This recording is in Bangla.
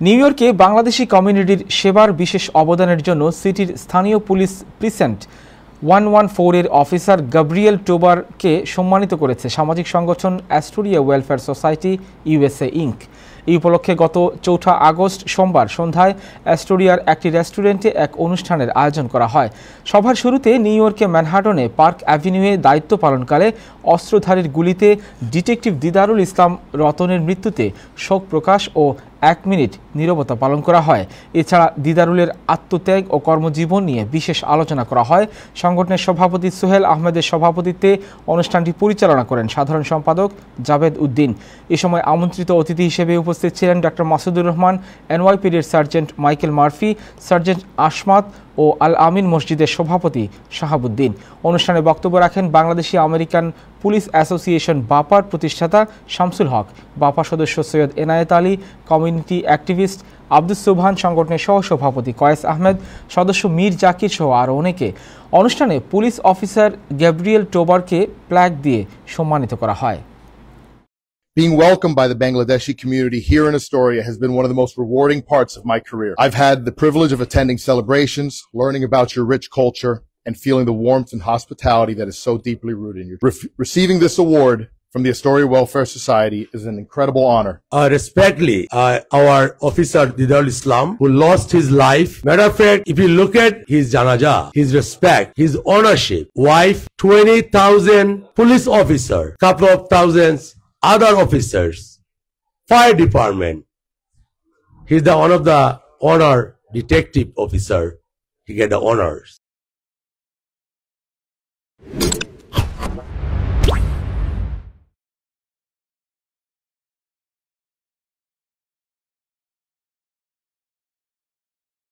নিউ ইয়র্কে বাংলাদেশি কমিউনিটির সেবার বিশেষ অবদানের জন্য সিটির স্থানীয় পুলিশ প্রিসেন্ট 114 এর অফিসার গ্যাব্রিয়েল টোবারকে সম্মানিত করেছে সামাজিক সংগঠন Astoria welfare society USA Inc. এই উপলক্ষে গত 4 আগস্ট সোমবার সন্ধ্যায় অ্যাস্টোরিয়ার একটি রেস্টুরেন্টে এক অনুষ্ঠানের আয়োজন করা হয়। সভার শুরুতে নিউ ইয়র্কে ম্যানহাটনে পার্ক অ্যাভিনিউয়ে দায়িত্ব পালনকালে অস্ত্রধারীর গুলিতে ডিটেকটিভ দিদারুল ইসলাম রতনের মৃত্যুতে শোক প্রকাশ ও 1 মিনিট নীরবতা পালন করা হয়। এছাড়া দিদারুলের আত্মত্যাগ ও কর্মজীবন নিয়ে বিশেষ আলোচনা করা হয়। সংগঠনের সভাপতি সোহেল আহমেদের সভাপতিত্বে অনুষ্ঠানটি পরিচালনা করেন সাধারণ সম্পাদক জাভেদ উদ্দিন। এ সময় আমন্ত্রিত অতিথি হিসেবে উপস্থিত ছিলেন ডক্টর মাসুদুর রহমান, এনওয়াইপিডির sergeant Michael Murphy, sergeant Ashmat ও আল আমিন মসজিদের সভাপতি শাহাবুদ্দিন। অনুষ্ঠানে বক্তব্য রাখেন বাংলাদেশি আমেরিকান পুলিশ অ্যাসোসিয়েশন বাপার প্রতিষ্ঠাতা শামসুল হক, বাপা সদস্য সৈয়দ এনায়েত আলী, কমিউনিটি অ্যাক্টিভিস্ট আব্দুস সুবহান, সংগঠনের সহসভাপতি কয়েস আহমেদ, সদস্য মীর জাকির সহ আরও অনেকে। অনুষ্ঠানে পুলিশ অফিসার গ্যাব্রিয়েল টোবারকে প্ল্যাক দিয়ে সম্মানিত করা হয়। Being welcomed by the Bangladeshi community here in Astoria has been one of the most rewarding parts of my career. I've had the privilege of attending celebrations, learning about your rich culture, and feeling the warmth and hospitality that is so deeply rooted in you. Receiving this award from the Astoria Welfare Society is an incredible honor. Respectfully, our officer Didarul Islam, who lost his life. Matter of fact, if you look at his janazah, his respect, his ownership, wife, 20,000 police officer, couple of thousands other officers, fire department. He's the one of the honor detective officer. He get the honors.